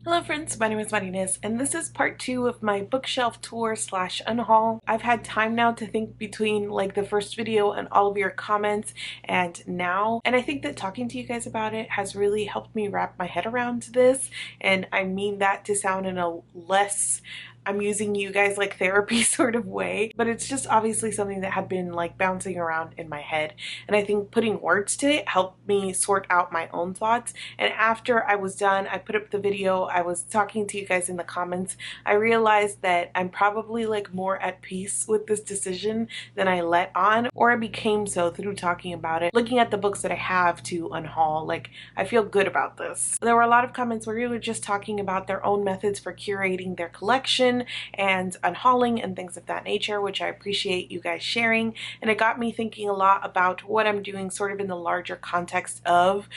Hello friends, my name is Martinez and this is part 2 of my bookshelf tour slash unhaul. I've had time now to think between like the first video and all of your comments and now, and I think that talking to you guys about it has really helped me wrap my head around this, and I mean that to sound in a less I'm using you guys like therapy sort of way, but it's just obviously something that had been like bouncing around in my head, and I think putting words to it helped me sort out my own thoughts. And after I was done, I put up the video, I was talking to you guys in the comments, I realized that I'm probably like more at peace with this decision than I let on, or I became so through talking about it. Looking at the books that I have to unhaul, like I feel good about this. There were a lot of comments where you were just talking about their own methods for curating their collection and unhauling and things of that nature, which I appreciate you guys sharing. And it got me thinking a lot about what I'm doing sort of in the larger context of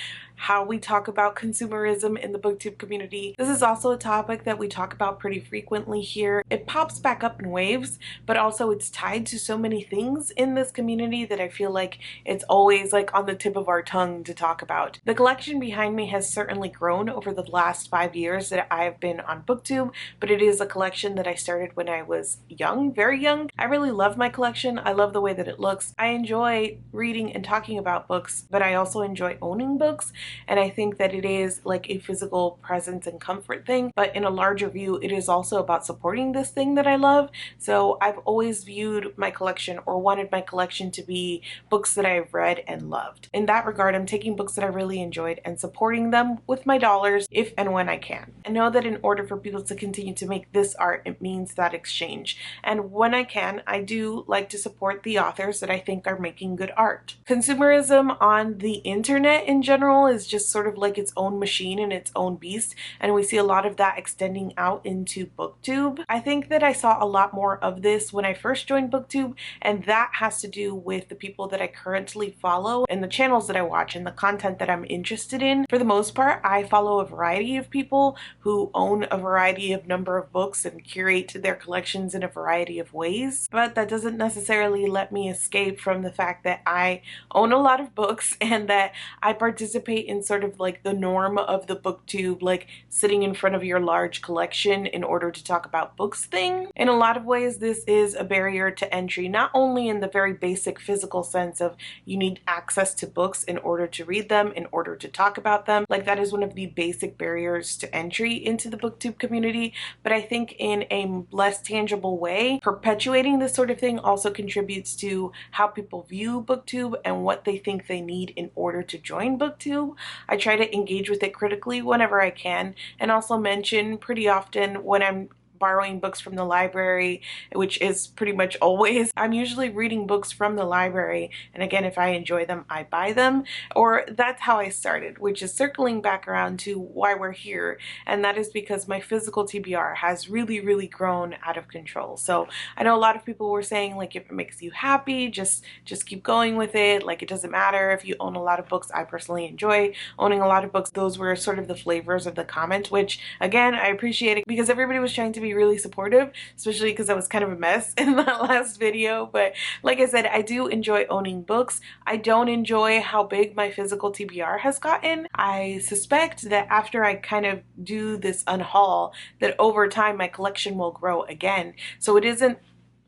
how we talk about consumerism in the booktube community. This is also a topic that we talk about pretty frequently here. It pops back up in waves, but also it's tied to so many things in this community that I feel like it's always like on the tip of our tongue to talk about. The collection behind me has certainly grown over the last 5 years that I've been on booktube, but it is a collection that I started when I was young, very young. I really love my collection. I love the way that it looks. I enjoy reading and talking about books, but I also enjoy owning books. And I think that it is like a physical presence and comfort thing, but in a larger view, it is also about supporting this thing that I love. So I've always viewed my collection, or wanted my collection to be, books that I've read and loved. In that regard, I'm taking books that I really enjoyed and supporting them with my dollars if and when I can. I know that in order for people to continue to make this art, it means that exchange. And when I can, I do like to support the authors that I think are making good art. Consumerism on the internet in general is just sort of like its own machine and its own beast, and we see a lot of that extending out into booktube. I think that I saw a lot more of this when I first joined booktube, and that has to do with the people that I currently follow and the channels that I watch and the content that I'm interested in. For the most part, I follow a variety of people who own a variety of number of books and curate their collections in a variety of ways, but that doesn't necessarily let me escape from the fact that I own a lot of books and that I participate in sort of like the norm of the booktube, like sitting in front of your large collection in order to talk about books thing. In a lot of ways, this is a barrier to entry, not only in the very basic physical sense of you need access to books in order to read them, in order to talk about them, like that is one of the basic barriers to entry into the booktube community, but I think in a less tangible way, perpetuating this sort of thing also contributes to how people view booktube and what they think they need in order to join booktube. I try to engage with it critically whenever I can, and also mention pretty often when I'm borrowing books from the library, which is pretty much always. I'm usually reading books from the library, and again, if I enjoy them, I buy them. Or that's how I started, which is circling back around to why we're here, and that is because my physical TBR has really grown out of control. So I know a lot of people were saying like if it makes you happy, just keep going with it, like it doesn't matter if you own a lot of books. I personally enjoy owning a lot of books. Those were sort of the flavors of the comment, which again, I appreciate it because everybody was trying to be really supportive, especially because I was kind of a mess in that last video. But like I said, I do enjoy owning books. I don't enjoy how big my physical TBR has gotten. I suspect that after I kind of do this unhaul, that over time my collection will grow again. So it isn't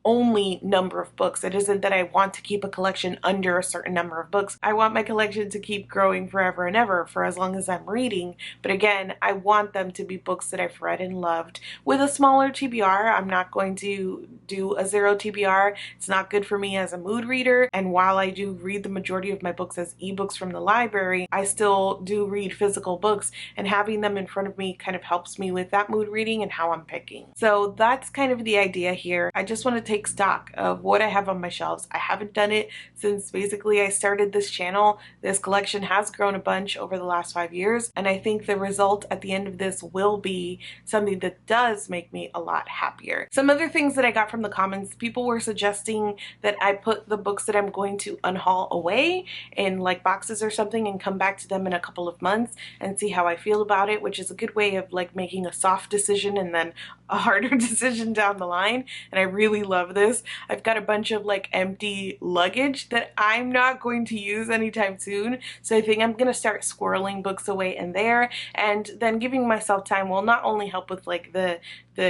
only number of books. It isn't that I want to keep a collection under a certain number of books. I want my collection to keep growing forever and ever for as long as I'm reading. But again, I want them to be books that I've read and loved with a smaller TBR. I'm not going to do a 0 TBR. It's not good for me as a mood reader. And while I do read the majority of my books as ebooks from the library, I still do read physical books, and having them in front of me kind of helps me with that mood reading and how I'm picking. So that's kind of the idea here. I just want to take stock of what I have on my shelves. I haven't done it since basically I started this channel. This collection has grown a bunch over the last 5 years, and I think the result at the end of this will be something that does make me a lot happier. Some other things that I got from the comments, people were suggesting that I put the books that I'm going to unhaul away in like boxes or something and come back to them in a couple of months and see how I feel about it, which is a good way of like making a soft decision and then a harder decision down the line, and I really love this. I've got a bunch of like empty luggage that I'm not going to use anytime soon, so I think I'm gonna start squirreling books away in there, and then giving myself time will not only help with like the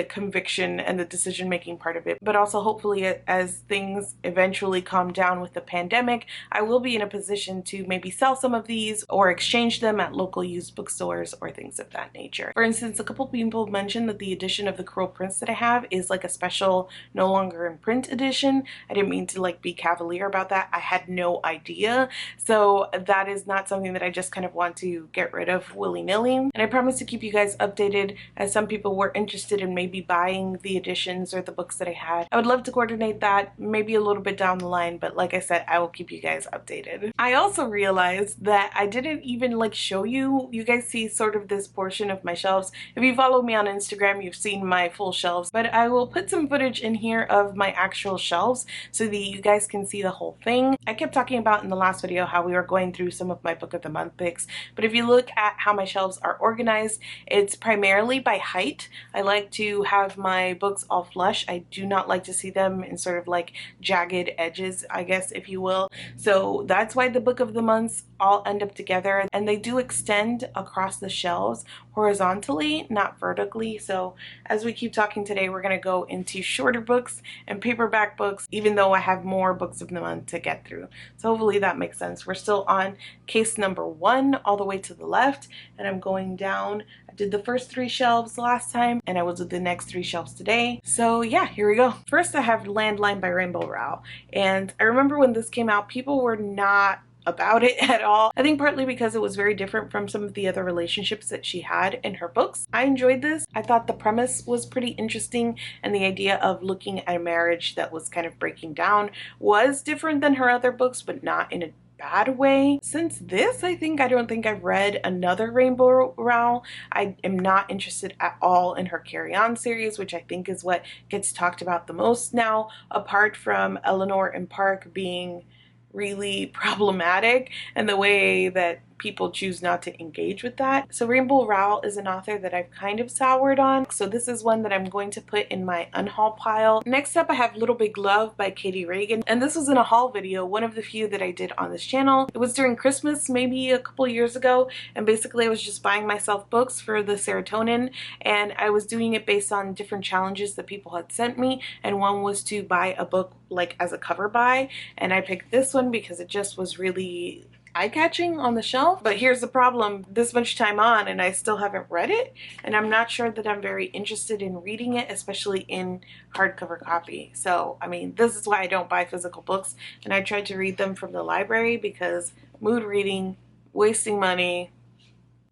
conviction and the decision making part of it, but also hopefully as things eventually calm down with the pandemic, I will be in a position to maybe sell some of these or exchange them at local used bookstores or things of that nature. For instance, a couple people mentioned that the edition of The Cruel Prince that I have is like a special no longer in print edition. I didn't mean to like be cavalier about that. I had no idea. So that is not something that I just kind of want to get rid of willy-nilly. And I promise to keep you guys updated as some people were interested in maybe buying the editions or the books that I had. I would love to coordinate that maybe a little bit down the line, but like I said, I will keep you guys updated. I also realized that I didn't even like show you. You guys see sort of this portion of my shelves. If you follow me on Instagram, you've seen my full shelves, but I will put some footage in here of my actual shelves so that you guys can see the whole thing. I kept talking about in the last video how we were going through some of my book of the month picks, but if you look at how my shelves are organized, it's primarily by height. I like to have my books all flush. I do not like to see them in sort of like jagged edges, I guess, if you will. So that's why the book of the months all end up together, and they do extend across the shelves horizontally, not vertically. So as we keep talking today, we're going to go into shorter books and paperback books, even though I have more books of the month to get through. So hopefully that makes sense. We're still on case number 1 all the way to the left, and I'm going down. I did the first 3 shelves last time, and I will do the next 3 shelves today. So yeah, here we go. First I have Landline by Rowell, and I remember when this came out, people were not about it at all. I think partly because it was very different from some of the other relationships that she had in her books. I enjoyed this. I thought the premise was pretty interesting, and the idea of looking at a marriage that was kind of breaking down was different than her other books, but not in a bad way. Since this, I don't think I've read another Rowell. I am not interested at all in her Carry On series, which I think is what gets talked about the most now, apart from Eleanor and Park being really problematic and the way that people choose not to engage with that. So Rowell is an author that I've kind of soured on, so this is one that I'm going to put in my unhaul pile. Next up I have Little Big Love by Katie Reagan, and this was in a haul video, one of the few that I did on this channel. It was during Christmas maybe a couple years ago, and basically I was just buying myself books for the serotonin, and I was doing it based on different challenges that people had sent me, and one was to buy a book like as a cover buy, and I picked this one because it just was really eye-catching on the shelf. But here's the problem, this much time on and I still haven't read it, and I'm not sure that I'm very interested in reading it, especially in hardcover copy. So I mean, this is why I don't buy physical books, and I tried to read them from the library because mood reading, wasting money.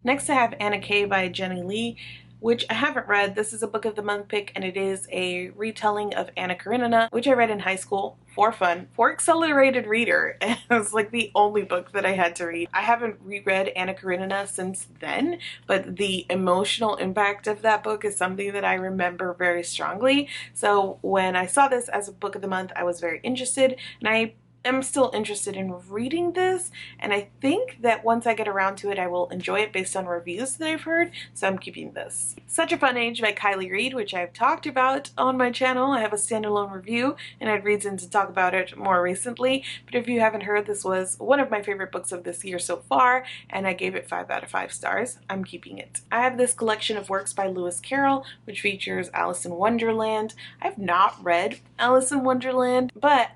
Next I have Anna K by Jenny Lee, which I haven't read. This is a book of the month pick, and it is a retelling of Anna Karenina, which I read in high school for fun, for accelerated reader. And it was like the only book that I had to read. I haven't reread Anna Karenina since then, but the emotional impact of that book is something that I remember very strongly. So when I saw this as a book of the month, I was very interested, and I am still interested in reading this, and I think that once I get around to it I will enjoy it based on reviews that I've heard, so I'm keeping this. Such a Fun Age by Kylie Reed, which I've talked about on my channel. I have a standalone review and I had reason to talk about it more recently, but if you haven't heard, this was one of my favorite books of this year so far, and I gave it 5 out of 5 stars. I'm keeping it. I have this collection of works by Lewis Carroll, which features Alice in Wonderland. I've not read Alice in Wonderland, but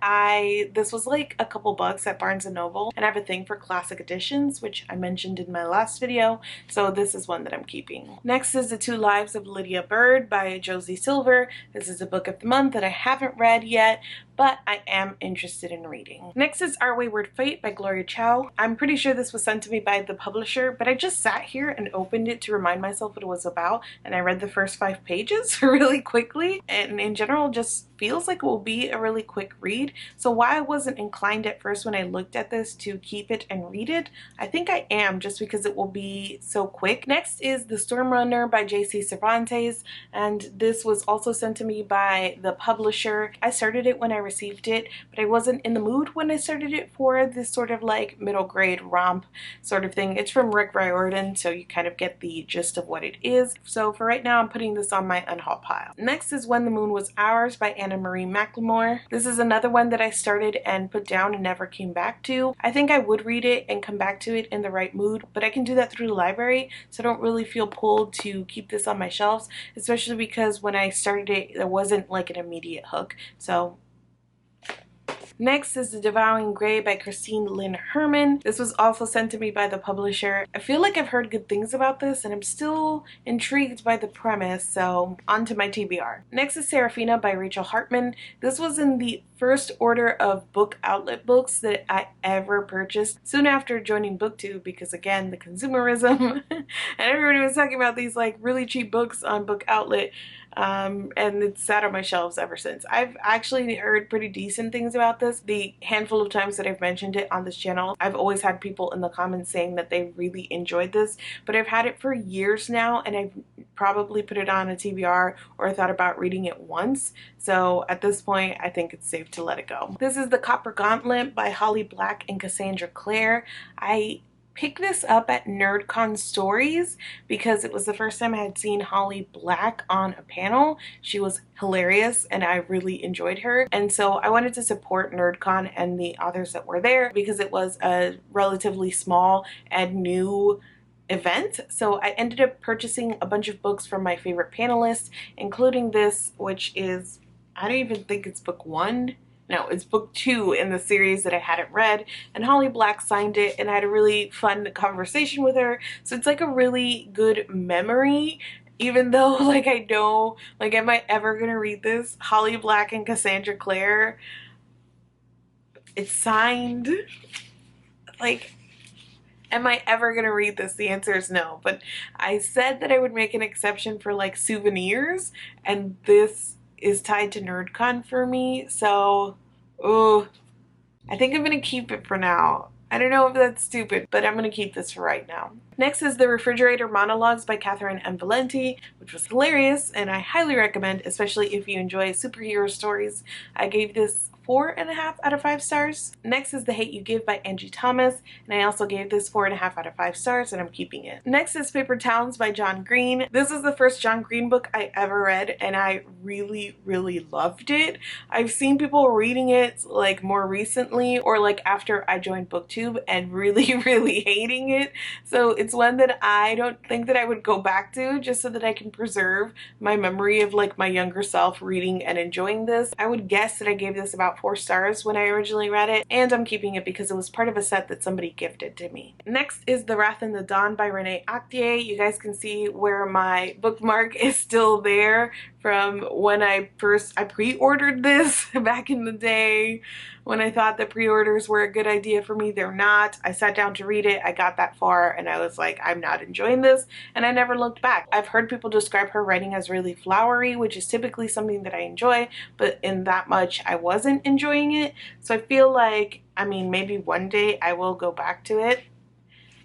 this was like a couple bucks at Barnes & Noble, and I have a thing for classic editions, which I mentioned in my last video, so this is one that I'm keeping. Next is The Two Lives of Lydia Bird by Josie Silver. This is a book of the month that I haven't read yet, but I am interested in reading. Next is Our Wayward Fate by Gloria Chow. I'm pretty sure this was sent to me by the publisher, but I just sat here and opened it to remind myself what it was about, and I read the first 5 pages really quickly, and in general just feels like it will be a really quick read. So why I wasn't inclined at first when I looked at this to keep it and read it. I think I am, just because it will be so quick. Next is The Storm Runner by J.C. Cervantes, and this was also sent to me by the publisher. I started it when I received it, but I wasn't in the mood when I started it for this sort of like middle grade romp sort of thing. It's from Rick Riordan, so you kind of get the gist of what it is. So for right now, I'm putting this on my unhaul pile. Next is When the Moon Was Ours by Anna Marie Mclemore. This is another one that I started and put down and never came back to. I think I would read it and come back to it in the right mood, but I can do that through the library, so I don't really feel pulled to keep this on my shelves, especially because when I started it, there wasn't like an immediate hook. So next is The Devouring Grey by Christine Lynn Herman. This was also sent to me by the publisher. I feel like I've heard good things about this and I'm still intrigued by the premise, so on to my TBR. Next is Serafina by Rachel Hartman. This was in the first order of book outlet books that I ever purchased soon after joining booktube, because again, the consumerism and everybody was talking about these like really cheap books on book outlet. And it's sat on my shelves ever since. I've actually heard pretty decent things about this. The handful of times that I've mentioned it on this channel, I've always had people in the comments saying that they really enjoyed this, but I've had it for years now and I've probably put it on a TBR or thought about reading it once. So at this point, I think it's safe to let it go. This is The Copper Gauntlet by Holly Black and Cassandra Clare. I picked this up at NerdCon Stories because it was the first time I had seen Holly Black on a panel. She was hilarious and I really enjoyed her, and so I wanted to support NerdCon and the authors that were there because it was a relatively small and new event. So I ended up purchasing a bunch of books from my favorite panelists, including this, which is, I don't even think it's book 1. No, it's book 2 in the series that I hadn't read, and Holly Black signed it and I had a really fun conversation with her. So it's like a really good memory, even though like I know, like, am I ever gonna read this? Holly Black and Cassandra Clare, it's signed. Like, am I ever gonna read this? The answer is no, but I said that I would make an exception for like souvenirs, and this is tied to NerdCon for me, so I think I'm gonna keep it for now. I don't know if that's stupid, but I'm gonna keep this for right now. Next is The Refrigerator Monologues by Catherine M. Valenti, which was hilarious and I highly recommend, especially if you enjoy superhero stories. I gave this 4.5 out of 5 stars. Next is The Hate You Give by Angie Thomas, and I also gave this 4.5 out of 5 stars and I'm keeping it. Next is Paper Towns by John Green. This is the first John Green book I ever read and I really loved it. I've seen people reading it like more recently or like after I joined booktube and really hating it. So it's one that I don't think that I would go back to, just so that I can preserve my memory of like my younger self reading and enjoying this. I would guess that I gave this about 4 stars when I originally read it, and I'm keeping it because it was part of a set that somebody gifted to me. Next is The Wrath and the Dawn by Renee Actier. You guys can see where my bookmark is still there from when I pre-ordered this back in the day when I thought that pre-orders were a good idea for me. They're not. I sat down to read it, I got that far, and I was like, I'm not enjoying this, and I never looked back. I've heard people describe her writing as really flowery, which is typically something that I enjoy, but in that much I wasn't enjoying it. So I feel like, I mean, maybe one day I will go back to it,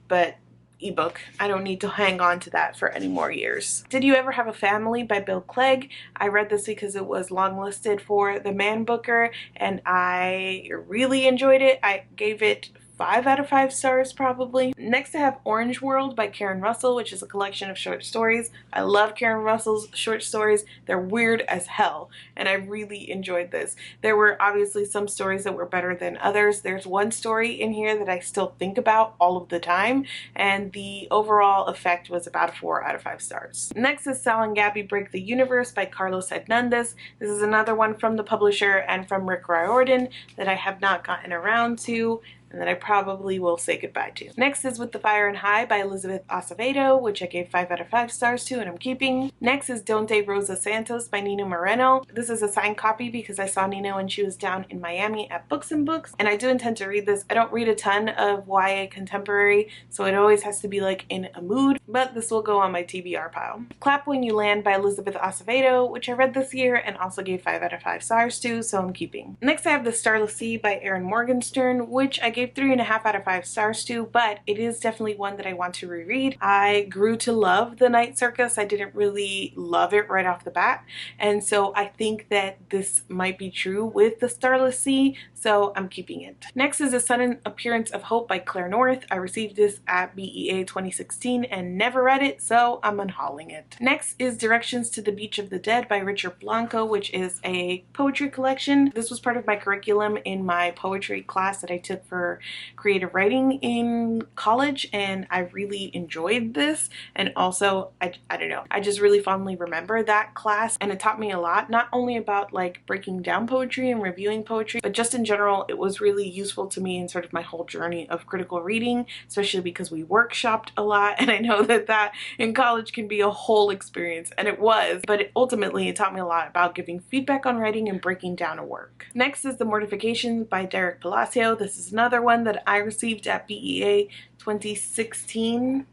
but ebook. I don't need to hang on to that for any more years. Did You Ever Have a Family by Bill Clegg. I read this because it was longlisted for the Man Booker and I really enjoyed it. I gave it 5 out of 5 stars probably. Next I have Orange World by Karen Russell, which is a collection of short stories. I love Karen Russell's short stories. They're weird as hell and I really enjoyed this. There were obviously some stories that were better than others. There's one story in here that I still think about all of the time, and the overall effect was about a 4 out of 5 stars. Next is Sal and Gabby Break the Universe by Carlos Hernandez. This is another one from the publisher and from Rick Riordan that I have not gotten around to. and that I probably will say goodbye to. Next is With the Fire and High by Elizabeth Acevedo, which I gave 5 out of 5 stars to and I'm keeping. Next is Donde Rosa Santos by Nino Moreno. This is a signed copy because I saw Nino when she was down in Miami at Books and Books, and I do intend to read this. I don't read a ton of YA contemporary, so it always has to be like in a mood, but this will go on my TBR pile. Clap When You Land by Elizabeth Acevedo, which I read this year and also gave 5 out of 5 stars to, so I'm keeping. Next I have The Starless Sea by Erin Morgenstern, which I gave 3.5 out of 5 stars to, but it is definitely one that I want to reread. I grew to love The Night Circus. I didn't really love it right off the bat, and so I think that this might be true with The Starless Sea, so I'm keeping it. Next is A Sudden Appearance of Hope by Claire North. I received this at BEA 2016 and never read it, so I'm unhauling it. Next is Directions to the Beach of the Dead by Richard Blanco, which is a poetry collection. This was part of my curriculum in my poetry class that I took for creative writing in college, and I really enjoyed this. And also, I don't know, I just really fondly remember that class, and it taught me a lot, not only about like breaking down poetry and reviewing poetry, but just in general, it was really useful to me in sort of my whole journey of critical reading, especially because we workshopped a lot, and I know that in college can be a whole experience, and it was, but ultimately it taught me a lot about giving feedback on writing and breaking down a work. Next is The Mortifications by Derek Palacio. This is another one that I received at BEA 2016.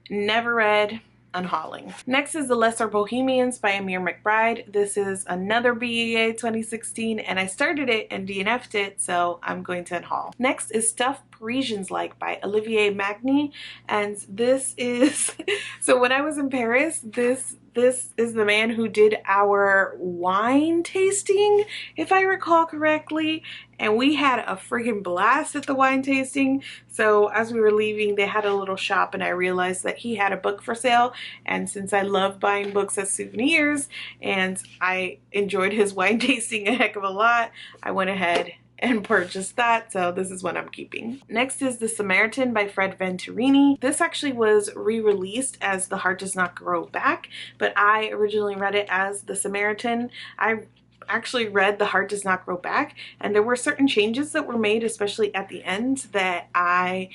Never read. Unhauling. Next is The Lesser Bohemians by Amir Mcbride. This is another BEA 2016, and I started it and DNF'd it, so I'm going to unhaul. Next is Stuff Parisians Like by Olivier Magny, and this is so when I was in Paris, this is the man who did our wine tasting, if I recall correctly, and we had a friggin' blast at the wine tasting. So as we were leaving, they had a little shop, and I realized that he had a book for sale, and since I love buying books as souvenirs and I enjoyed his wine tasting a heck of a lot, I went ahead and purchased that, so this is what I'm keeping. Next is The Samaritan by Fred Venturini. This actually was re-released as The Heart Does Not Grow Back, but I originally read it as The Samaritan. I actually read The Heart Does Not Grow Back, and there were certain changes that were made, especially at the end, that I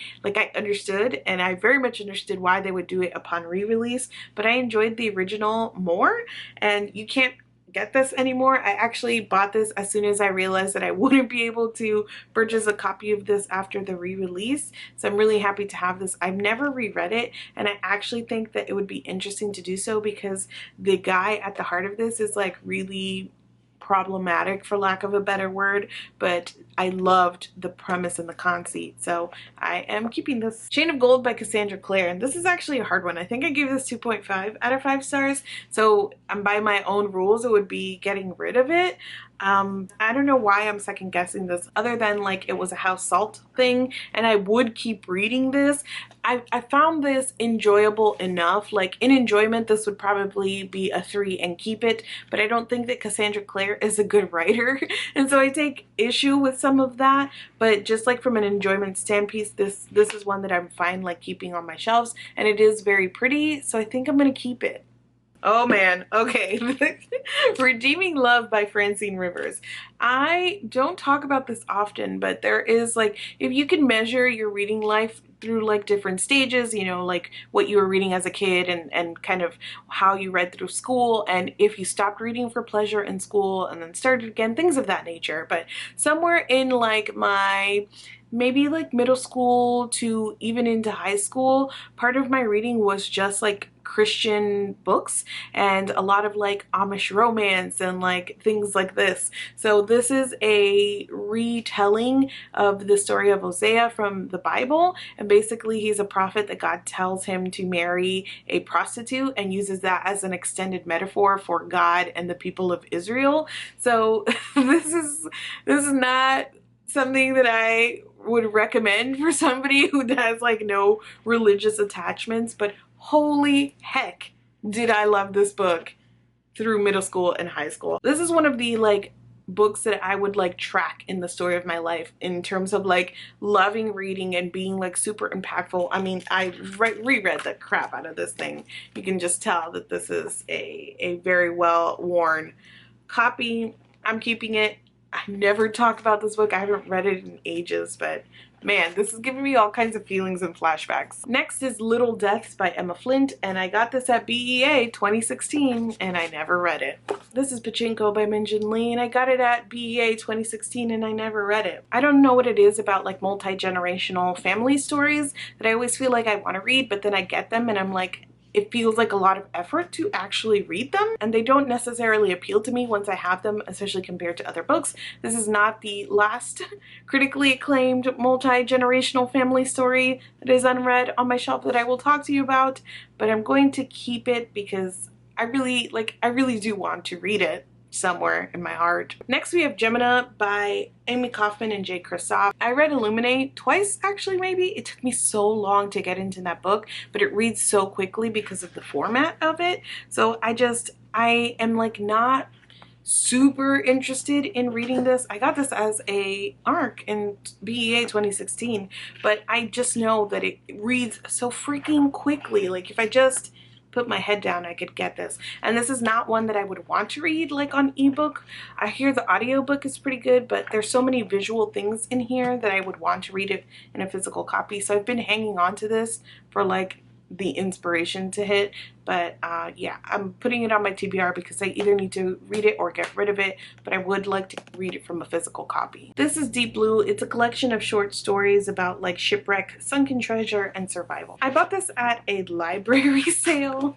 understood, and I very much understood why they would do it upon re-release, but I enjoyed the original more, and you can't get this anymore. I actually bought this as soon as I realized that I wouldn't be able to purchase a copy of this after the re-release, so I'm really happy to have this. I've never reread it, and I actually think that it would be interesting to do so because the guy at the heart of this is like really problematic, for lack of a better word, but I loved the premise and the conceit, so I am keeping this. Chain of Gold by Cassandra Clare, and this is actually a hard one. I think I gave this 2.5 out of 5 stars, so by my own rules it would be getting rid of it. I don't know why I'm second guessing this, other than like it was a house salt thing and I would keep reading this. I found this enjoyable enough. Like in enjoyment, this would probably be a 3 and keep it, but I don't think that Cassandra Clare is a good writer, and so I take issue with some of that. But just like from an enjoyment standpiece, this is one that I'm fine like keeping on my shelves, and it is very pretty, so I think I'm gonna keep it. Oh man, okay. Redeeming Love by Francine Rivers. I don't talk about this often, but there is like, if you can measure your reading life through like different stages, you know, like what you were reading as a kid and kind of how you read through school, and if you stopped reading for pleasure in school and then started again, things of that nature. But somewhere in like my maybe like middle school to even into high school, part of my reading was just like Christian books and a lot of like Amish romance and like things like this. So this is a retelling of the story of Hosea from the Bible, and basically he's a prophet that God tells him to marry a prostitute and uses that as an extended metaphor for God and the people of Israel. So this is not something that I would recommend for somebody who has like no religious attachments, but holy heck did I love this book through middle school and high school. This is one of the like books that I would like track in the story of my life in terms of like loving reading and being like super impactful. I mean, I reread the crap out of this thing. You can just tell that this is a very well worn copy. I'm keeping it. I never talk about this book. I haven't read it in ages, but man, this is giving me all kinds of feelings and flashbacks. Next is Little Deaths by Emma Flint, and I got this at BEA 2016, and I never read it. This is Pachinko by Minjin Lee, and I got it at BEA 2016, and I never read it. I don't know what it is about like multi-generational family stories that I always feel like I want to read, but then I get them and I'm like, it feels like a lot of effort to actually read them, and they don't necessarily appeal to me once I have them, especially compared to other books. This is not the last critically acclaimed multi-generational family story that is unread on my shelf that I will talk to you about, but I'm going to keep it because I really do want to read it somewhere in my heart. Next we have Gemina by Amy Kaufman and Jay Kristoff. I read Illuminate twice, actually, maybe. It took me so long to get into that book, but it reads so quickly because of the format of it. So I am like not super interested in reading this. I got this as a ARC in BEA 2016, but I just know that it reads so freaking quickly. Like if I just put my head down, I could get this. And this is not one that I would want to read like on ebook. I hear the audiobook is pretty good, but there's so many visual things in here that I would want to read it in a physical copy. So I've been hanging on to this for like the inspiration to hit, but yeah, I'm putting it on my TBR because I either need to read it or get rid of it, but I would like to read it from a physical copy. This is Deep Blue. It's a collection of short stories about like shipwreck, sunken treasure, and survival. I bought this at a library sale.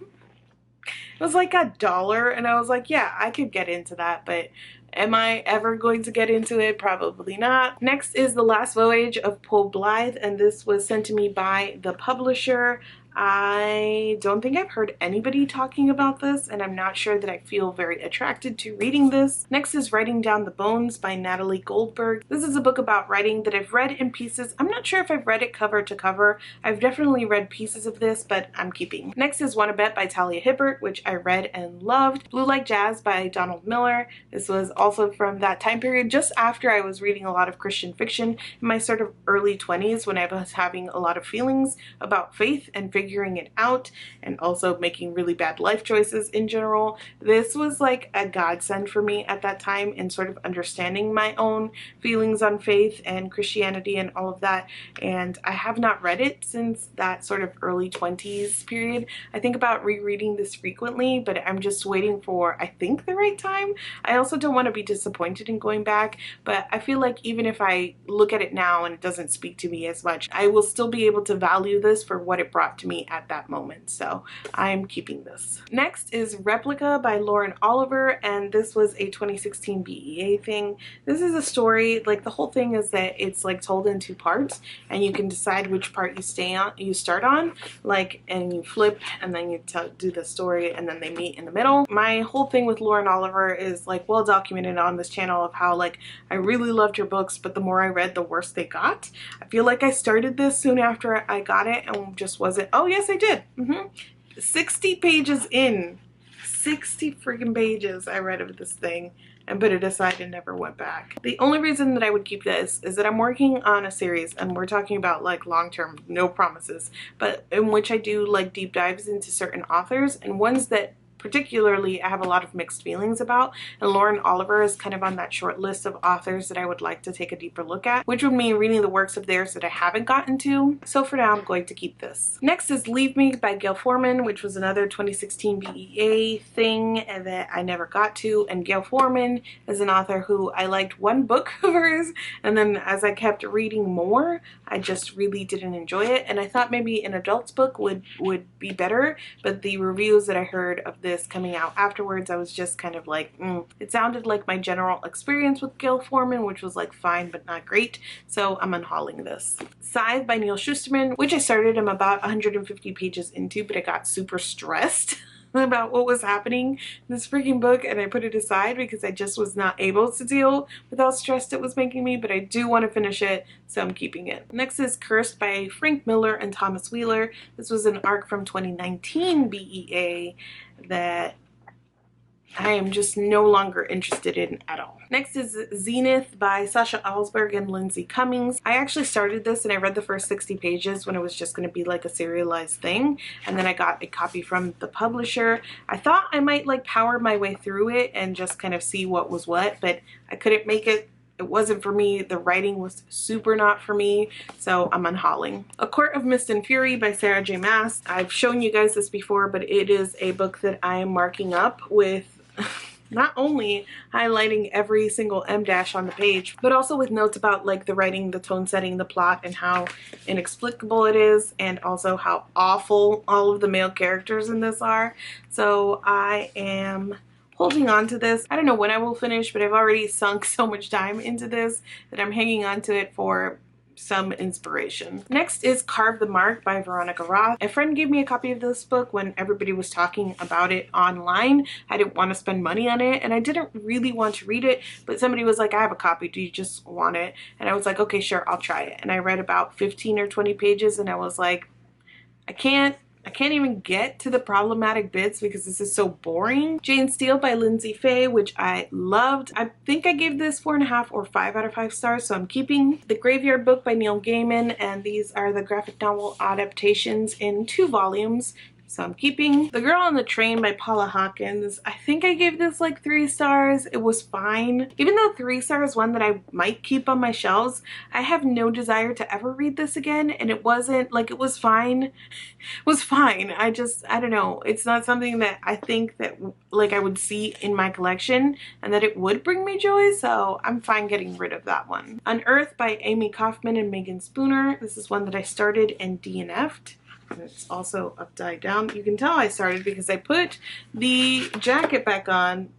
It was like $1 and I was like, yeah, I could get into that, but am I ever going to get into it? Probably not. Next is The Last Voyage of Blythe, and this was sent to me by the publisher. I don't think I've heard anybody talking about this, and I'm not sure that I feel very attracted to reading this. Next is Writing Down the Bones by Natalie Goldberg. This is a book about writing that I've read in pieces. I'm not sure if I've read it cover to cover. I've definitely read pieces of this, but I'm keeping. Next is Wanna Bet by Talia Hibbert, which I read and loved. Blue Like Jazz by Donald Miller. This was also from that time period just after I was reading a lot of Christian fiction in my sort of early 20s when I was having a lot of feelings about faith and figuring it out, and also making really bad life choices in general. This was like a godsend for me at that time in sort of understanding my own feelings on faith and Christianity and all of that, and I have not read it since that sort of early 20s period. I think about rereading this frequently, but I'm just waiting for, I think, the right time. I also don't want to be disappointed in going back, but I feel like even if I look at it now and it doesn't speak to me as much, I will still be able to value this for what it brought to me at that moment, so I'm keeping this. Next is Replica by Lauren Oliver, and this was a 2016 BEA thing. This is a story, like the whole thing is that it's like told in 2 parts, and you can decide which part you start on, like, and you flip, and then you do the story, and then they meet in the middle. My whole thing with Lauren Oliver is like well documented on this channel of how like I really loved her books, but the more I read, the worse they got. I feel like I started this soon after I got it and just wasn't, oh yes I did. 60 pages in. 60 freaking pages I read of this thing and put it aside and never went back. The only reason that I would keep this is that I'm working on a series, and we're talking about like long-term, no promises, but in which I do like deep dives into certain authors, and ones that particularly I have a lot of mixed feelings about, and Lauren Oliver is kind of on that short list of authors that I would like to take a deeper look at, which would mean reading the works of theirs that I haven't gotten to. So for now I'm going to keep this. Next is Leave Me by Gail Forman, which was another 2016 BEA thing that I never got to, and Gail Forman is an author who I liked one book of hers, and then as I kept reading more I just really didn't enjoy it, and I thought maybe an adult's book would be better, but the reviews that I heard of this coming out afterwards, I was just kind of like, It sounded like my general experience with Gail Forman, which was like fine but not great, so I'm unhauling this. Scythe by Neil Shusterman, which I started, I'm about 150 pages into, but I got super stressed about what was happening in this freaking book, and I put it aside because I just was not able to deal with how stressed it was making me, but I do want to finish it, so I'm keeping it. Next is Cursed by Frank Miller and Thomas Wheeler. This was an arc from 2019 BEA that I am just no longer interested in at all. Next is Zenith by Sasha Alsberg and Lindsay Cummings. I actually started this and I read the first 60 pages when it was just going to be like a serialized thing, and then I got a copy from the publisher. I thought I might like power my way through it and just kind of see what was what, but I couldn't make it. It wasn't for me. The writing was super not for me, so I'm unhauling. A Court of Mist and Fury by Sarah J. Maas. I've shown you guys this before, but it is a book that I am marking up with not only highlighting every single M dash on the page, but also with notes about like the writing, the tone setting, the plot, and how inexplicable it is, and also how awful all of the male characters in this are. So I am holding on to this. I don't know when I will finish, but I've already sunk so much time into this that I'm hanging on to it for some inspiration. Next is Carve the Mark by Veronica Roth. A friend gave me a copy of this book when everybody was talking about it online. I didn't want to spend money on it and I didn't really want to read it, but somebody was like, I have a copy, do you just want it? And I was like, okay, sure, I'll try it. And I read about 15 or 20 pages and I was like, I can't even get to the problematic bits because this is so boring. Jane Steele by Lindsay Fay, which I loved. I think I gave this 4.5 or 5 out of 5 stars, so I'm keeping. The Graveyard Book by Neil Gaiman, and these are the graphic novel adaptations in 2 volumes. So I'm keeping. The Girl on the Train by Paula Hawkins. I think I gave this like 3 stars. It was fine. Even though 3 stars, one that I might keep on my shelves, I have no desire to ever read this again, and it wasn't like, it was fine. It was fine. I don't know. It's not something that I think that like I would see in my collection and that it would bring me joy, so I'm fine getting rid of that one. Unearthed by Amy Kaufman and Megan Spooner. This is one that I started and DNF'd. And it's also upside down. You can tell I started because I put the jacket back on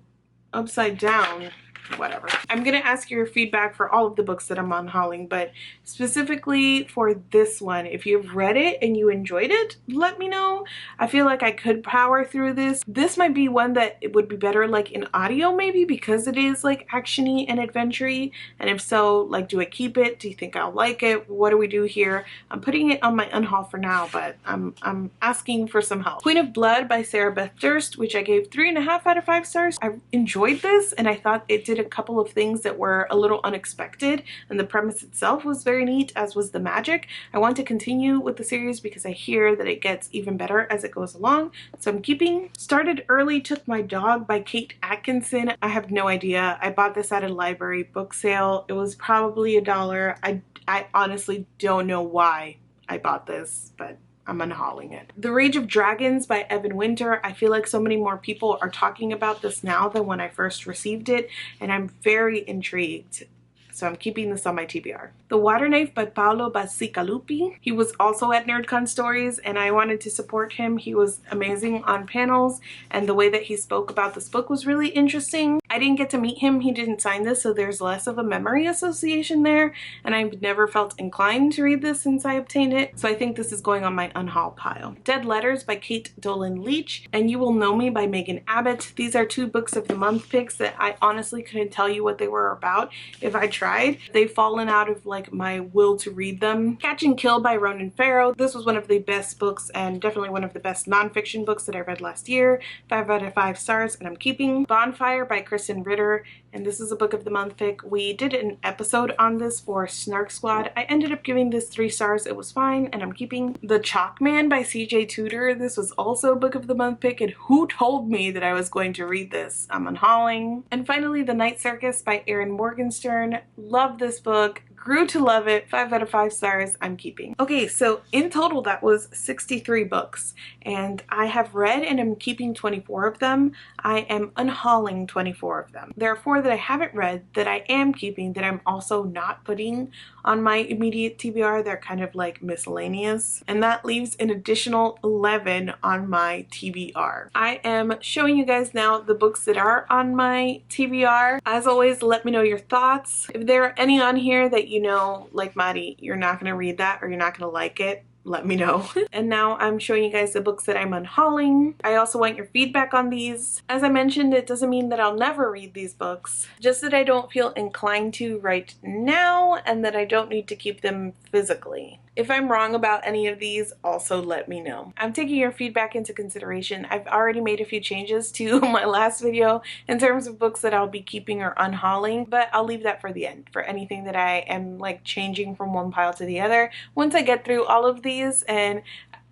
upside down. Whatever. I'm gonna ask your feedback for all of the books that I'm unhauling, but specifically for this one, if you've read it and you enjoyed it, let me know. I feel like I could power through this. This might be one that it would be better like in audio maybe, because it is like action-y and adventure-y, and if so, like, do I keep it? Do you think I'll like it? What do we do here? I'm putting it on my unhaul for now, but I'm asking for some help. Queen of Blood by Sarah Beth Durst, which I gave 3.5 out of 5 stars. I enjoyed this and I thought it did a couple of things that were a little unexpected, and the premise itself was very neat, as was the magic. I want to continue with the series because I hear that it gets even better as it goes along, so I'm keeping. Started Early Took My Dog by Kate Atkinson. I have no idea. I bought this at a library book sale. It was probably $1. I honestly don't know why I bought this, but I'm unhauling it. The Rage of Dragons by Evan Winter. I feel like so many more people are talking about this now than when I first received it, and I'm very intrigued. So I'm keeping this on my TBR. The Water Knife by Paolo Bacigalupi. He was also at NerdCon Stories and I wanted to support him. He was amazing on panels and the way that he spoke about this book was really interesting. I didn't get to meet him. He didn't sign this, so there's less of a memory association there, and I've never felt inclined to read this since I obtained it, so I think this is going on my unhaul pile. Dead Letters by Kate Dolan Leach and You Will Know Me by Megan Abbott. These are 2 books of the month picks that I honestly couldn't tell you what they were about if I tried. They've fallen out of like my will to read them. Catch and Kill by Ronan Farrow. This was one of the best books and definitely one of the best nonfiction books that I read last year. 5 out of 5 stars, and I'm keeping. Bonfire by Kristen Ritter, and this is a book of the month pick. We did an episode on this for Snark Squad. I ended up giving this 3 stars. It was fine, and I'm keeping. The Chalk Man by CJ Tudor. This was also a book of the month pick, and who told me that I was going to read this? I'm unhauling. And finally, The Night Circus by Erin Morgenstern. Love this book. Grew to love it. 5 out of 5 stars. I'm keeping. Okay, so in total that was 63 books, and I have read and am keeping 24 of them. I am unhauling 24 of them. There are 4 that I haven't read that I am keeping that I'm also not putting on my immediate TBR. They're kind of like miscellaneous, and that leaves an additional 11 on my TBR. I am showing you guys now the books that are on my TBR. As always, let me know your thoughts. If there are any on here that you know, like Maddie, you're not gonna read that or you're not gonna like it, let me know. And now I'm showing you guys the books that I'm unhauling. I also want your feedback on these. As I mentioned, it doesn't mean that I'll never read these books, just that I don't feel inclined to right now and that I don't need to keep them physically. If I'm wrong about any of these, also let me know. I'm taking your feedback into consideration. I've already made a few changes to my last video in terms of books that I'll be keeping or unhauling, but I'll leave that for the end, for anything that I am like changing from one pile to the other. Once I get through all of these, and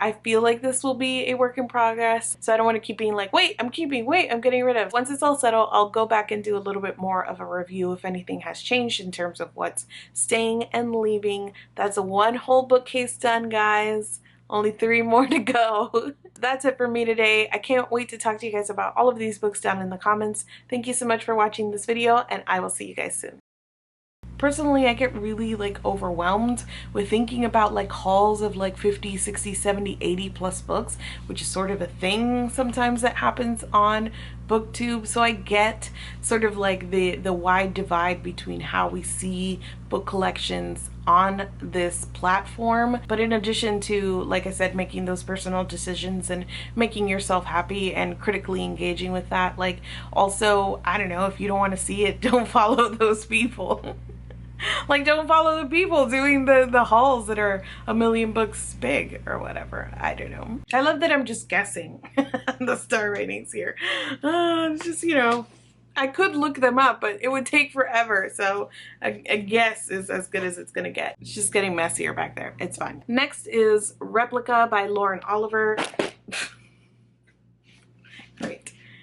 I feel like this will be a work in progress, so I don't want to keep being like, wait, I'm keeping, wait, I'm getting rid of. Once it's all settled, I'll go back and do a little bit more of a review if anything has changed in terms of what's staying and leaving. That's one whole bookcase done, guys. Only 3 more to go. That's it for me today. I can't wait to talk to you guys about all of these books down in the comments. Thank you so much for watching this video, and I will see you guys soon. Personally, I get really like overwhelmed with thinking about like hauls of like 50, 60, 70, 80 plus books, which is sort of a thing sometimes that happens on booktube. So I get sort of like the wide divide between how we see book collections on this platform. But in addition to, like I said, making those personal decisions and making yourself happy and critically engaging with that, like also, I don't know, if you don't want to see it, don't follow those people. Like, don't follow the people doing the hauls that are a million books big or whatever. I don't know. I love that I'm just guessing the star ratings here. It's just, you know, I could look them up, but it would take forever. So a guess is as good as it's gonna get. It's just getting messier back there. It's fine. Next is Replica by Lauren Oliver. Great.